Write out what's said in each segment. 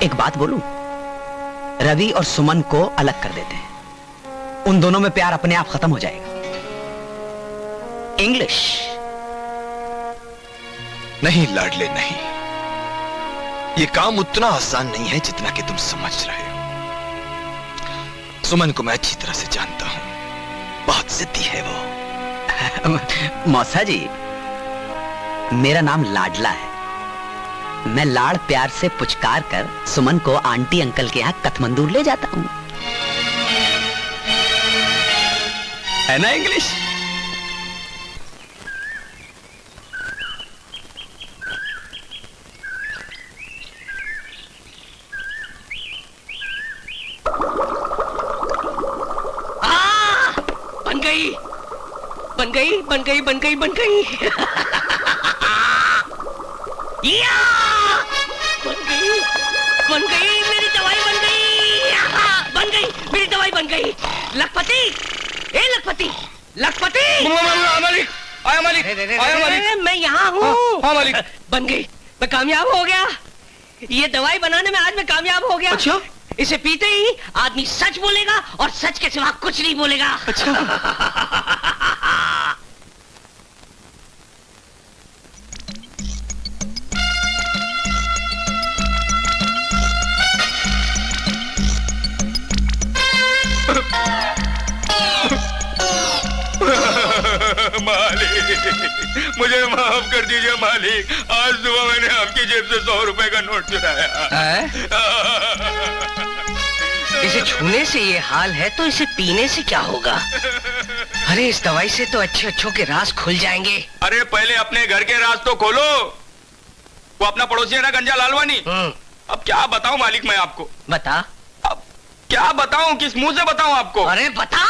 एक बात बोलूं, रवि और सुमन को अलग कर देते हैं, उन दोनों में प्यार अपने आप खत्म हो जाएगा। इंग्लिश। नहीं लाडले, नहीं, ये काम उतना आसान नहीं है जितना कि तुम समझ रहे हो। सुमन को मैं अच्छी तरह से जानता हूं, बहुत जिद्दी है वो। मौसा जी, मेरा नाम लाडला है। मैं लाड़ प्यार से पुचकार कर सुमन को आंटी अंकल के यहां कठमंदूर ले जाता हूं। है ना इंग्लिश? बन गई बन गई बन गई बन गई या! बन गई मेरी दवाई बन गई। बन गई मेरी दवाई बन गई। लखपति, ए लखपति, लखपति। मालिक, आया मालिक, आया मालिक। मैं यहाँ हूँ। हाँ मालिक। बन गई, मैं कामयाब हो गया। ये दवाई बनाने में आज मैं कामयाब हो गया। अच्छा? इसे पीते ही आदमी सच बोलेगा और सच के सिवा कुछ नहीं बोलेगा। अच्छा। मालिक, मुझे माफ कर दीजिए मालिक। आज सुबह मैंने आपकी जेब से 100 रुपए का नोट चुराया। इसे छूने से ये हाल है तो इसे पीने से क्या होगा? अरे इस दवाई से तो अच्छे अच्छों के राज खुल जाएंगे। अरे पहले अपने घर के राज तो खोलो। वो अपना पड़ोसी है ना गंजा लालवानी। अब क्या बताऊं मालिक मैं आपको। बता। अब क्या बताऊं, किस मुंह से बताऊं आपको? अरे बता।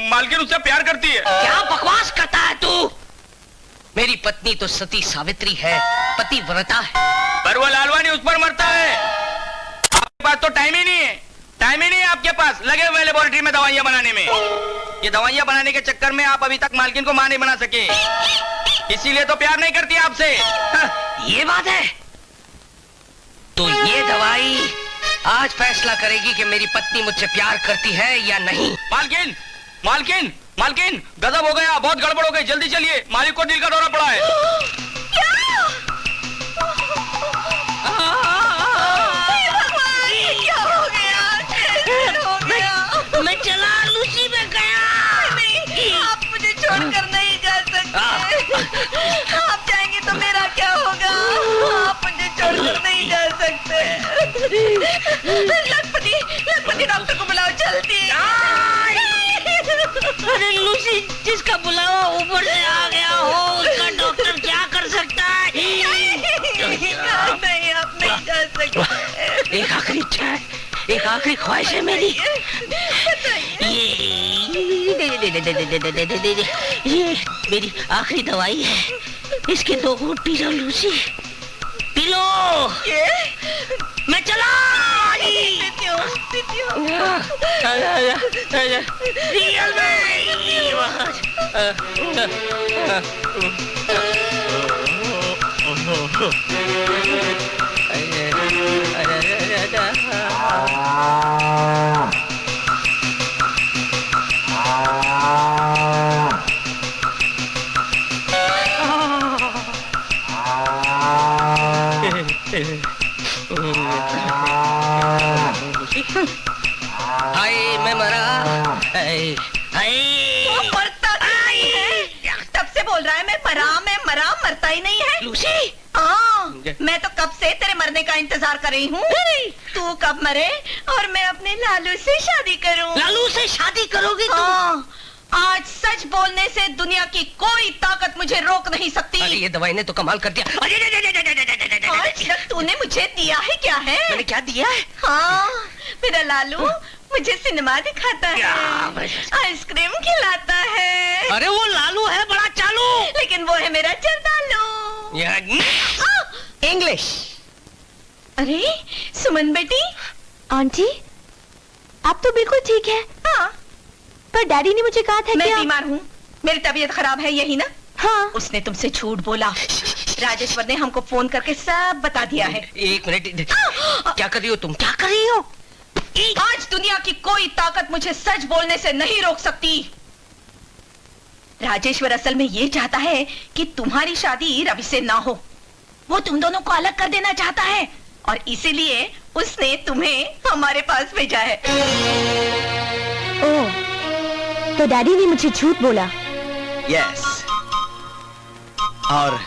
मालकिन उससे प्यार करती है। क्या बकवास करता है तू? मेरी पत्नी तो सती सावित्री है, पतिव्रता है। पर वो लालवानी उस पर मरता है। आपके पास तो टाइम ही नहीं है, टाइम ही नहीं है आपके पास। लगे हुए लेबोरेटरी में दवाइयां बनाने में। ये दवाइयां बनाने के चक्कर में आप अभी तक मालकिन को मां नहीं बना सके, इसीलिए तो प्यार नहीं करती आपसे। ये बात है तो ये दवाई आज फैसला करेगी कि मेरी पत्नी मुझसे प्यार करती है या नहीं। मालकिन, मालकिन, मालकिन, गजब हो गया, बहुत गड़बड़ हो गई, जल्दी चलिए, मालिक को दिल का दौरा पड़ा है। क्या हो गया? मैं चला लूसी में गया। नहीं, आप मुझे छोड़कर नहीं जा सकते। आप जाएंगे तो मेरा क्या होगा? आप मुझे छोड़कर नहीं जा सकते। लखपति, लखपति, डॉक्टर को बुलाओ जल्दी। अरे लूसी, जिसका बुलावा ऊपर से आ गया हो उसका डॉक्टर क्या कर सकता है? नहीं, आप नहीं जा सकते। एक आखिरी इच्छा है, एक आखिरी ख्वाहिश है मेरी। ये मेरी आखिरी दवाई है, इसके 2 घूंट P low Lucy, P low. मैं चला। रियल हाय मैं मरा। वो मरता नहीं है। तब से बोल रहा है मैं मरा, मरता ही नहीं है। लूसी, हाँ, मैं तो कब से तेरे मरने का इंतजार कर रही हूँ। तू कब मरे और मैं अपने लालू से शादी करूँ। लालू से शादी करोगी तुम? हाँ, आज सच बोलने से दुनिया की कोई ताकत मुझे रोक नहीं सकती। अरे ये दवाई ने तो कमाल कर दिया। आज तक तूने मुझे दिया है क्या है? मैंने क्या दिया है? हाँ, मेरा लालू मुझे सिनेमा दिखाता है, आइसक्रीम खिलाता है। अरे वो लालू है बड़ा चालू। लेकिन वो है मेरा जर्दालू। इंग्लिश। अरे सुमन बेटी। आंटी, आप तो बिल्कुल ठीक है। हाँ, पर डैडी ने मुझे कहा था मैं कि बीमार हूँ, मेरी तबीयत खराब है, यही ना? हाँ। उसने तुमसे झूठ बोला। राजेश्वर ने हमको फोन करके सब बता दिया है। एक मिनट, क्या कर रही हो तुम? क्या कर रही हो? आज दुनिया की कोई ताकत मुझे सच बोलने से नहीं रोक सकती। राजेश्वर असल में ये चाहता है कि तुम्हारी शादी रवि से ना हो। वो तुम दोनों को अलग कर देना चाहता है और इसीलिए उसने तुम्हें हमारे पास भेजा है। ओह, तो डैडी ने मुझे झूठ बोला। यस, और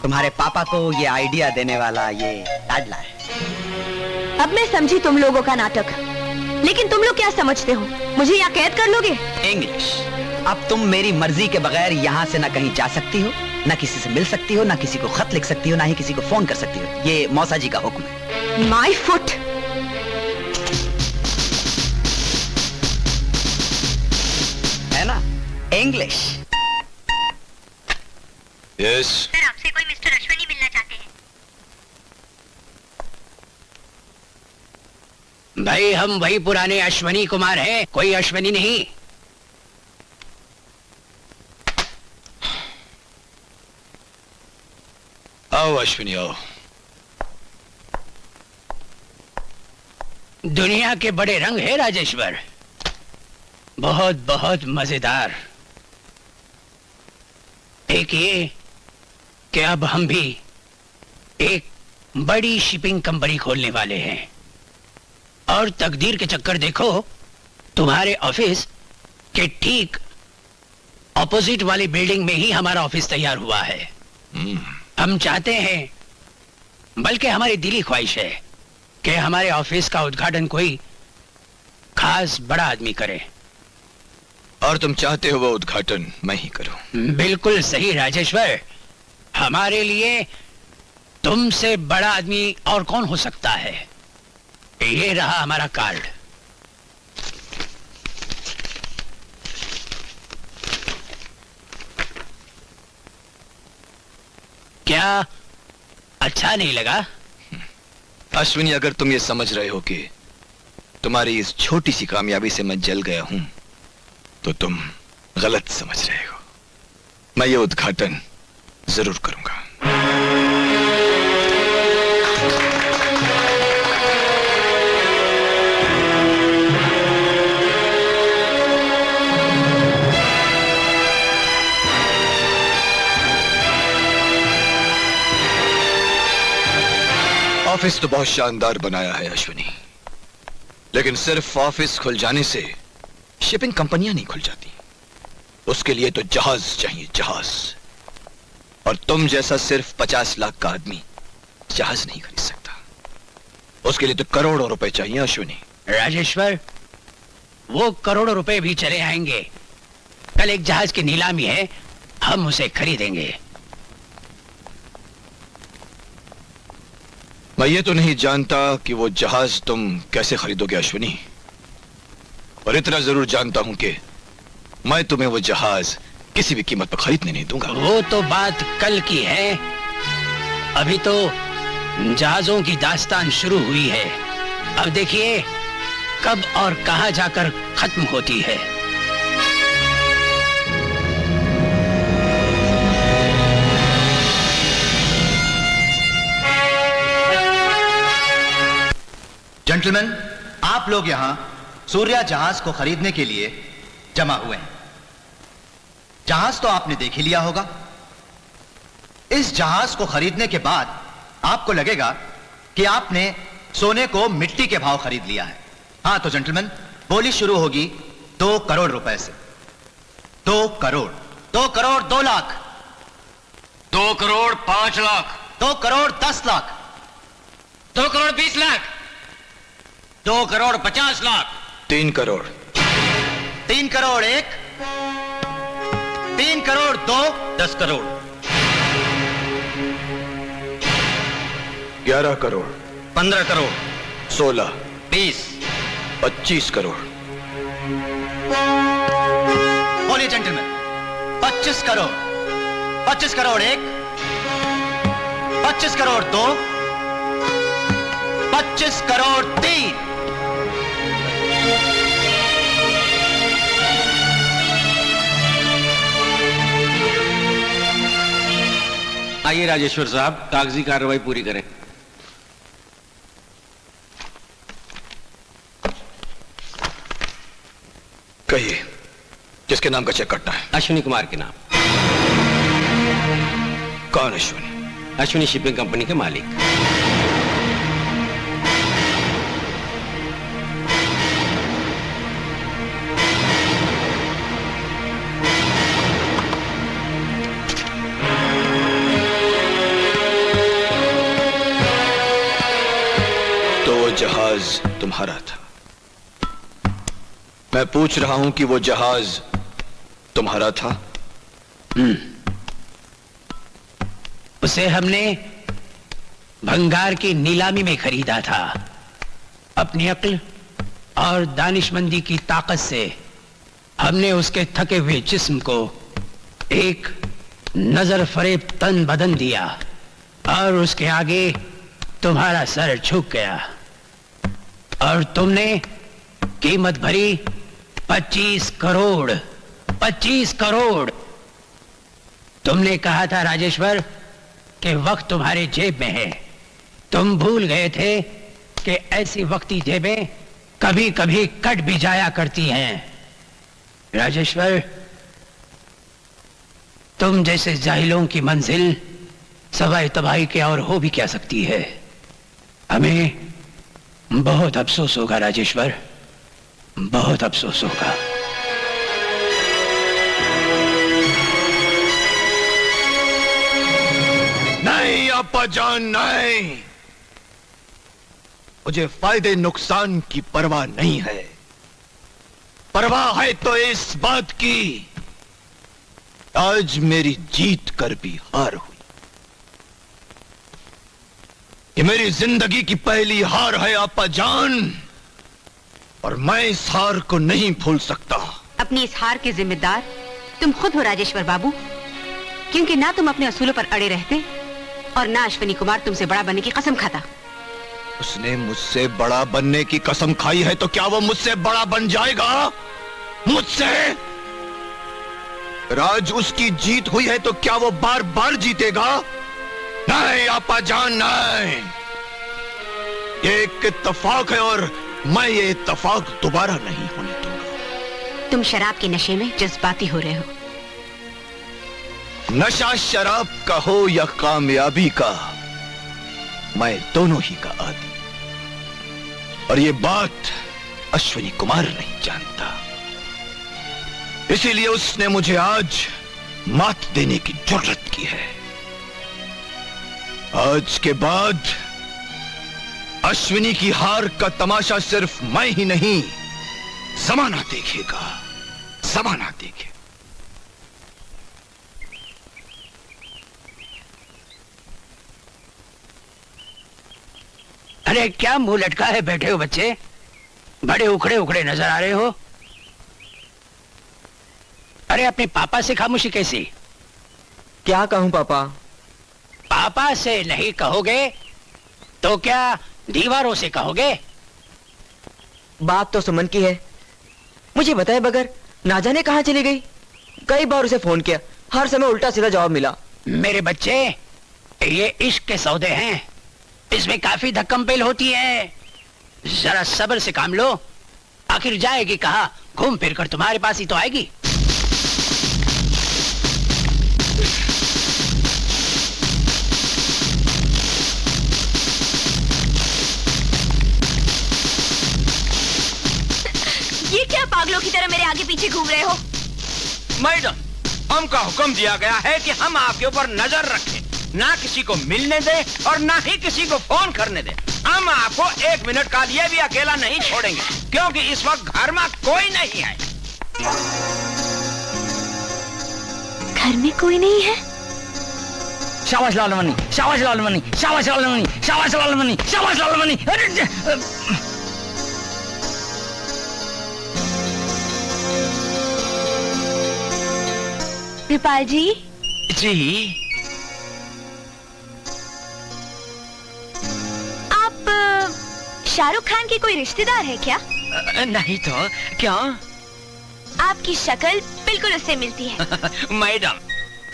तुम्हारे पापा को ये आइडिया देने वाला ये लाडला है। अब मैं समझी तुम लोगों का नाटक, लेकिन तुम लोग क्या समझते हो, मुझे यहाँ कैद कर लोगे? इंग्लिश, अब तुम मेरी मर्जी के बगैर यहाँ से ना कहीं जा सकती हो, ना किसी से मिल सकती हो, ना किसी को खत लिख सकती हो, ना ही किसी को फोन कर सकती हो। ये मौसा जी का हुक्म है। My foot. है ना? इंग्लिश। यस। सर, आपसे कोई मिस्टर अश्विनी मिलना चाहते हैं। भाई हम वही पुराने अश्विनी कुमार हैं, कोई अश्विनी नहीं। आओ अश्विनी आओ। दुनिया के बड़े रंग है राजेश्वर, बहुत बहुत मजेदार। एक ये कि अब हम भी एक बड़ी शिपिंग कंपनी खोलने वाले हैं और तकदीर के चक्कर देखो, तुम्हारे ऑफिस के ठीक ऑपोजिट वाली बिल्डिंग में ही हमारा ऑफिस तैयार हुआ है। हम चाहते हैं, बल्कि हमारी दिली ख्वाहिश है कि हमारे ऑफिस का उद्घाटन कोई खास बड़ा आदमी करे। और तुम चाहते हो वो उद्घाटन मैं ही करूं? बिल्कुल सही राजेश्वर, हमारे लिए तुमसे बड़ा आदमी और कौन हो सकता है। ये रहा हमारा कार्ड। क्या अच्छा नहीं लगा? अश्विनी, अगर तुम ये समझ रहे हो कि तुम्हारी इस छोटी सी कामयाबी से मैं जल गया हूं, तो तुम गलत समझ रहे हो। मैं ये उद्घाटन जरूर करूंगा। ऑफिस तो बहुत शानदार बनाया है अश्विनी, लेकिन सिर्फ ऑफिस खुल जाने से शिपिंग कंपनियां नहीं खुल जाती। उसके लिए तो जहाज चाहिए, जहाज। और तुम जैसा सिर्फ 50 लाख का आदमी जहाज नहीं खरीद सकता। उसके लिए तो करोड़ों रुपए चाहिए अश्विनी। राजेश्वर, वो करोड़ों रुपए भी चले आएंगे। कल एक जहाज की नीलामी है, हम उसे खरीदेंगे। मैं ये तो नहीं जानता कि वो जहाज तुम कैसे खरीदोगे अश्विनी, और इतना जरूर जानता हूं कि मैं तुम्हें वो जहाज किसी भी कीमत पर खरीदने नहीं दूंगा। वो तो बात कल की है, अभी तो जहाजों की दास्तान शुरू हुई है। अब देखिए कब और कहां जाकर खत्म होती है। जेंटलमैन, आप लोग यहां सूर्या जहाज को खरीदने के लिए जमा हुए हैं। जहाज तो आपने देख ही लिया होगा। इस जहाज को खरीदने के बाद आपको लगेगा कि आपने सोने को मिट्टी के भाव खरीद लिया है। हाँ तो जेंटलमैन, बोली शुरू होगी 2 करोड़ रुपए से। 2 करोड़, 2 करोड़ 2 लाख, 2 करोड़ 5 लाख, 2 करोड़ 10 लाख, 2 करोड़ 20 लाख, 2 करोड़ 50 लाख, 3 करोड़, 3 करोड़ 1, 3 करोड़ 2, 10 करोड़, 11 करोड़, 15 करोड़, 16, 20, 25 करोड़। बोलिए जेंटलमैन, 25 करोड़, 25 करोड़ 1, 25 करोड़ 2, 25 करोड़ 3। आइए राजेश्वर साहब, कागजी कार्रवाई पूरी करें। कहिए, किसके नाम का चेक कटना है? अश्विनी कुमार के नाम। कौन अश्विनी? अश्विनी शिपिंग कंपनी के मालिक। तो वो जहाज तुम्हारा था? मैं पूछ रहा हूं कि वो जहाज तुम्हारा था? उसे हमने भंगार की नीलामी में खरीदा था। अपनी अक्ल और दानिशमंदी की ताकत से हमने उसके थके हुए जिस्म को एक नजर फरेब तन बदन दिया और उसके आगे तुम्हारा सर झुक गया और तुमने कीमत भरी 25 करोड़। 25 करोड़। तुमने कहा था राजेश्वर कि वक्त तुम्हारे जेब में है। तुम भूल गए थे कि ऐसी वक्ती जेबें कभी कभी कट भी जाया करती हैं। राजेश्वर, तुम जैसे जाहिलों की मंजिल सवाए तबाही के और हो भी क्या सकती है। हमें बहुत अफसोस होगा राजेश्वर, बहुत अफसोस होगा। नहीं अप्पाजान, नहीं। मुझे फायदे नुकसान की परवाह नहीं है। परवाह है तो इस बात की, आज मेरी जीत कर भी हार हुई। ये मेरी जिंदगी की पहली हार है अप्पाजान, और मैं इस हार को नहीं भूल सकता। अपनी इस हार के जिम्मेदार तुम खुद हो राजेश्वर बाबू, क्योंकि ना तुम अपने असूलों पर अड़े रहते और ना अश्विनी कुमार तुमसे बड़ा बनने की कसम खाता। उसने मुझसे बड़ा बनने की कसम खाई है तो क्या वो मुझसे बड़ा बन जाएगा? मुझसे? राज उसकी जीत हुई है तो क्या वो बार बार जीतेगा? नहीं अप्पाजान, नहीं। ये एक इत्तेफाक है और मैं ये इत्तेफाक दोबारा नहीं होने दूंगा। तुम शराब के नशे में जज्बाती हो रहे हो। नशा शराब का हो या कामयाबी का, मैं दोनों ही का आदी। और ये बात अश्विनी कुमार नहीं जानता, इसीलिए उसने मुझे आज मात देने की जरूरत की है। आज के बाद अश्विनी की हार का तमाशा सिर्फ मैं ही नहीं, जमाना देखेगा, जमाना देखेगा। अरे क्या मुंह लटका है बैठे हो बच्चे? बड़े उखड़े उखड़े नजर आ रहे हो। अरे अपने पापा से खामोशी कैसी? क्या कहूं पापा? पापा से नहीं कहोगे तो क्या दीवारों से कहोगे? बात तो सुमन की है, मुझे बताए बगैर ना जाने कहां चली गई। कई बार उसे फोन किया, हर समय उल्टा सीधा जवाब मिला। मेरे बच्चे, ये इश्क के सौदे हैं, इसमें काफी धक्कम-पेल होती है। जरा सब्र से काम लो, आखिर जाएगी कहां? घूम फिर कर तुम्हारे पास ही तो आएगी। ये क्या पागलों की तरह मेरे आगे पीछे घूम रहे हो? मैडम, हमका हुक्म दिया गया है कि हम आपके ऊपर नजर रखें, ना किसी को मिलने दे और ना ही किसी को फोन करने दे। हम आपको 1 मिनट का लिए भी अकेला नहीं छोड़ेंगे, क्योंकि इस वक्त घर में कोई नहीं है। घर में कोई नहीं है? शाबाश लालमनी, शाबाश लालमनी, शाबाश लालमनी, शाबाश लालमनी, शाबाश लालमनी। कृपाल जी। जी। आप शाहरुख खान के कोई रिश्तेदार है क्या? नहीं तो क्या? आपकी शक्ल बिल्कुल उससे मिलती है। मैडम,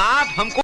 आप हमको